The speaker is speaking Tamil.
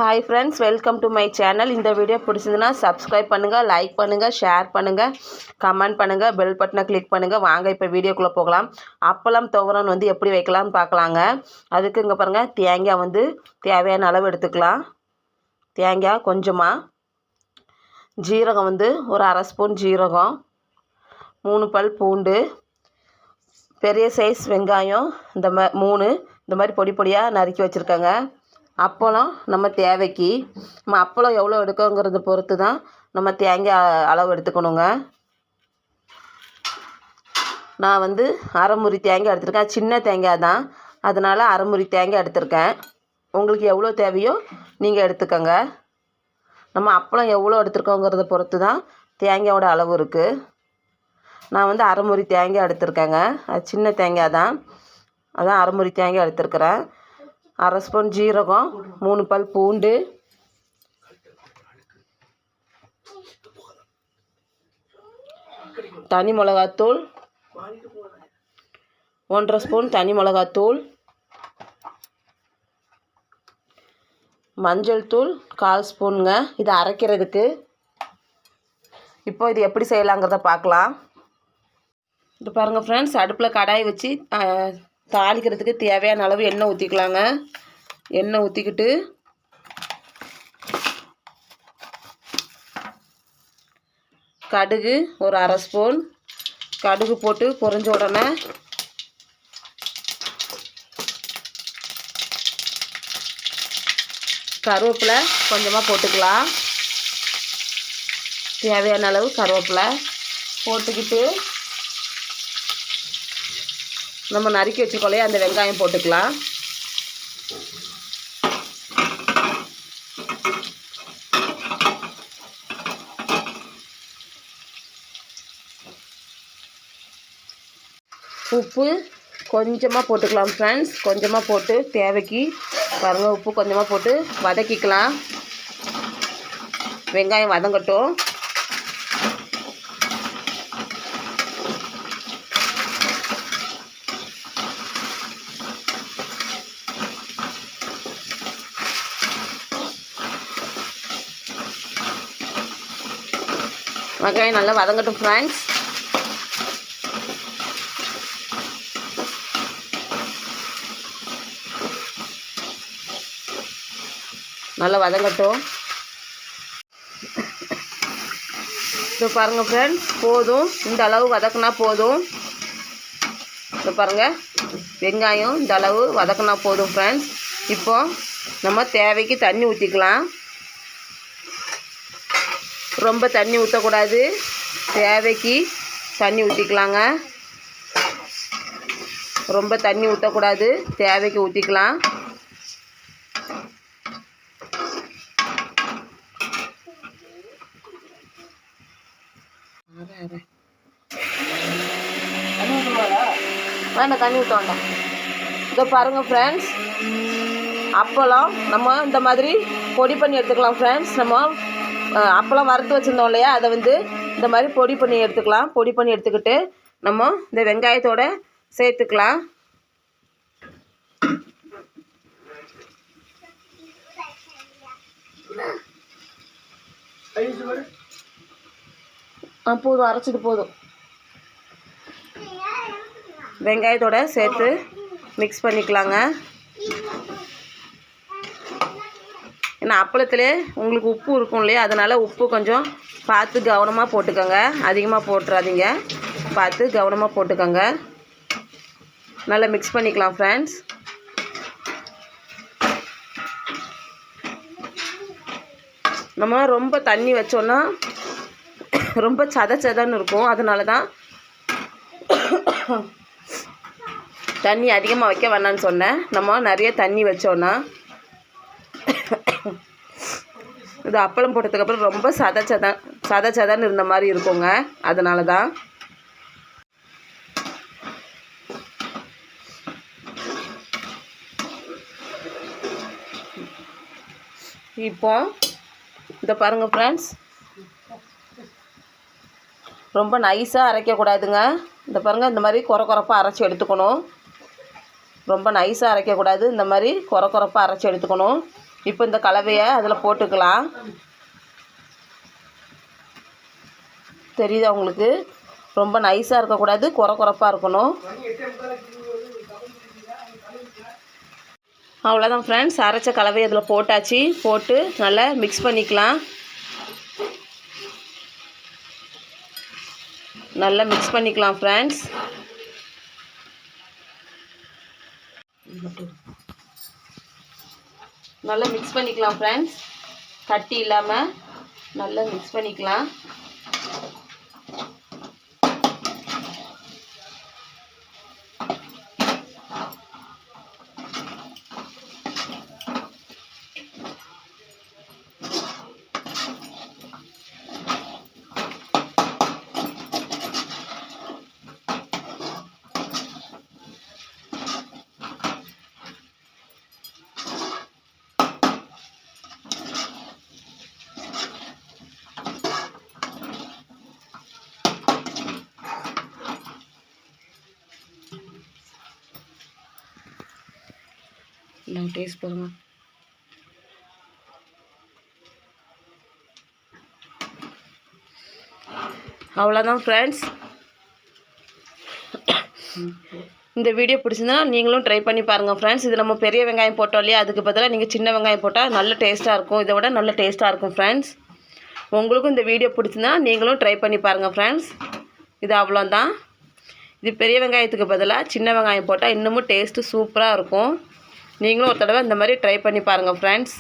Hi friends, welcome to my channel. இந்த வீடியோ பிடிச்சதுன்னா சப்ஸ்கிரைப் பண்ணுங்கள், லைக் பண்ணுங்கள், ஷேர் பண்ணுங்கள், கமெண்ட் பண்ணுங்கள், பெல் பட்டனை கிளிக் பண்ணுங்கள். வாங்க இப்போ வீடியோக்குள்ளே போகலாம். அப்பளம் துவரன் எப்படி வைக்கலாம்னு பார்க்கலாங்க. அதுக்கு இங்கே பாருங்கள், தேங்காய் தேவையான அளவு எடுத்துக்கலாம். தேங்காய் கொஞ்சமாக, ஜீரகம் ஒரு அரை ஸ்பூன் ஜீரகம், 3 பல் பூண்டு, பெரிய சைஸ் வெங்காயம் இந்த மாதிரி பொடி பொடியாக நறுக்கி வச்சுருக்கேங்க. அப்பளம் நம்ம தேவைக்கு நம்ம அப்பளம் எவ்வளோ எடுக்கோங்கிறத பொறுத்து தான் நம்ம தேங்காய் அளவு எடுத்துக்கணுங்க. நான் அரை முறி தேங்காய் எடுத்துருக்கேன். சின்ன தேங்காய் தான், அதனால் அரை முறி தேங்காய் எடுத்திருக்கேன். உங்களுக்கு எவ்வளோ தேவையோ நீங்கள் எடுத்துக்கோங்க. நம்ம அப்பளம் எவ்வளோ எடுத்துருக்கோங்கிறத பொறுத்து தான் தேங்காயோட அளவு இருக்குது. நான் அரை முறி தேங்காய் எடுத்திருக்கேங்க. அது சின்ன தேங்காய் தான், அதான் அரை முறி தேங்காய் எடுத்துருக்கிறேன். அரை ஸ்பூன் ஜீரகம், 3 பல் பூண்டு, தனி மிளகாத்தூள் 1.5 ஸ்பூன் தனி மிளகாத்தூள், மஞ்சள் தூள் 1/4 ஸ்பூனுங்க. இது அரைக்கிறதுக்கு. இப்போ இது எப்படி செய்யலாங்கிறத பார்க்கலாம். இது பாருங்கள் ஃப்ரெண்ட்ஸ், அடுப்பில் கடாய் வச்சு தாளிக்கிறதுக்கு தேவையான அளவு எண்ணெய் ஊற்றிக்கலாங்க. எண்ணெய் ஊற்றிக்கிட்டு கடுகு ஒரு அரை ஸ்பூன், கடுகு போட்டு பொரிஞ்ச உடனே கருவேப்பிலை கொஞ்சமாக போட்டுக்கலாம். தேவையான அளவு கருவேப்பிலை போட்டுக்கிட்டு நம்ம நறுக்கி வச்சுக்கொள்ளையே அந்த வெங்காயம் போட்டுக்கலாம். உப்பு கொஞ்சமாக போட்டுக்கலாம் ஃப்ரெண்ட்ஸ். கொஞ்சமாக போட்டு தேவைக்கு பாருங்கள், உப்பு கொஞ்சமாக போட்டு வதக்கிக்கலாம். வெங்காயம் வதங்கட்டும். வெங்காயம் நல்லா வதங்கட்டும் ஃப்ரெண்ட்ஸ். நல்லா வதங்கட்டும். இப்போ பாருங்கள் ஃப்ரெண்ட்ஸ், போதும், இந்த அளவு வதக்குனா போதும். இப்போ பாருங்கள், வெங்காயம் இந்த அளவு வதக்குனா போதும் ஃப்ரெண்ட்ஸ். இப்போ நம்ம தேவைக்கு தண்ணி ஊற்றிக்கலாம். ரொம்ப தண்ணி ஊற்றக்கூடாது, தேவைக்கு தண்ணி ஊற்றிக்கலாங்க. ரொம்ப தண்ணி ஊற்றக்கூடாது, தேவைக்கு ஊற்றிக்கலாம். வேண்டாம், தண்ணி ஊற்ற வேண்டாம். இதோ பாருங்கள் ஃப்ரெண்ட்ஸ், அப்பளம் நம்ம இந்த மாதிரி பொடி பண்ணி எடுத்துக்கலாம் ஃப்ரெண்ட்ஸ். நம்ம அப்பளம் வறுத்து வச்சுருந்தோம் இல்லையா, அதை இந்த மாதிரி பொடி பண்ணி எடுத்துக்கலாம். பொடி பண்ணி எடுத்துக்கிட்டு நம்ம இந்த வெங்காயத்தோடு சேர்த்துக்கலாம். போதும், அரைச்சிட்டு போதும். வெங்காயத்தோடு சேர்த்து மிக்ஸ் பண்ணிக்கலாங்க. ஏன்னா அப்பளத்திலே உங்களுக்கு உப்பு இருக்கும் இல்லையா, அதனால் உப்பு கொஞ்சம் பார்த்து கவனமாக போட்டுக்கோங்க. அதிகமாக போட்டுறாதீங்க, பார்த்து கவனமாக போட்டுக்கோங்க. நல்லா மிக்ஸ் பண்ணிக்கலாம் ஃப்ரெண்ட்ஸ். நம்ம ரொம்ப தண்ணி வச்சோன்னா ரொம்ப சதன்னு இருக்கும். அதனால தான் தண்ணி அதிகமாக வைக்க வேணான்னு சொன்னேன். நம்ம நிறைய தண்ணி வச்சோன்னா இது அப்பளம் போட்டதுக்கப்புறம் ரொம்ப சதன்னு இருந்த மாதிரி இருக்குங்க. அதனால தான். இப்போ இதை பாருங்கள் ஃப்ரெண்ட்ஸ், ரொம்ப நைஸாக அரைக்கக்கூடாதுங்க. இந்த பாருங்கள், இந்த மாதிரி குறப்பாக அரைச்சி எடுத்துக்கணும். ரொம்ப நைஸாக அரைக்கக்கூடாது, இந்த மாதிரி குறப்பாக அரைச்சி எடுத்துக்கணும். இப்போ இந்த கலவையை அதில் போட்டுக்கலாம். தெரியுதா உங்களுக்கு? ரொம்ப நைஸாக இருக்கக்கூடாது, குறப்பாக இருக்கணும். அவ்வளோதான் ஃப்ரெண்ட்ஸ், அரைச்ச கலவை அதில் போட்டாச்சு. போட்டு நல்லா மிக்ஸ் பண்ணிக்கலாம். நல்லா மிக்ஸ் பண்ணிக்கலாம் ஃப்ரெண்ட்ஸ். நல்லா மிக்ஸ் பண்ணிக்கலாம் ஃப்ரெண்ட்ஸ். கட்டி இல்லாமல் நல்லா மிக்ஸ் பண்ணிக்கலாம். டேஸ்ட் பாருங்க. அவ்வளோதான் ஃப்ரெண்ட்ஸ். இந்த வீடியோ பிடிச்சிருந்தா நீங்களும் ட்ரை பண்ணி பாருங்கள் ஃப்ரெண்ட்ஸ். இது நம்ம பெரிய வெங்காயம் போட்டோம் இல்லையா, அதுக்கு பதிலாக நீங்கள் சின்ன வெங்காயம் போட்டால் நல்ல டேஸ்ட்டாக இருக்கும். இதை விட நல்ல டேஸ்ட்டாக இருக்கும் ஃப்ரெண்ட்ஸ். உங்களுக்கும் இந்த வீடியோ பிடிச்சிருந்தா நீங்களும் ட்ரை பண்ணி பாருங்கள் ஃப்ரெண்ட்ஸ். இது அவ்வளோதான். இது பெரிய வெங்காயத்துக்கு பதிலாக சின்ன வெங்காயம் போட்டால் இன்னமும் டேஸ்ட்டு சூப்பராக இருக்கும். நீங்களும் ஒரு தடவை இந்த மாதிரி ட்ரை பண்ணி பாருங்கள் ஃப்ரெண்ட்ஸ்.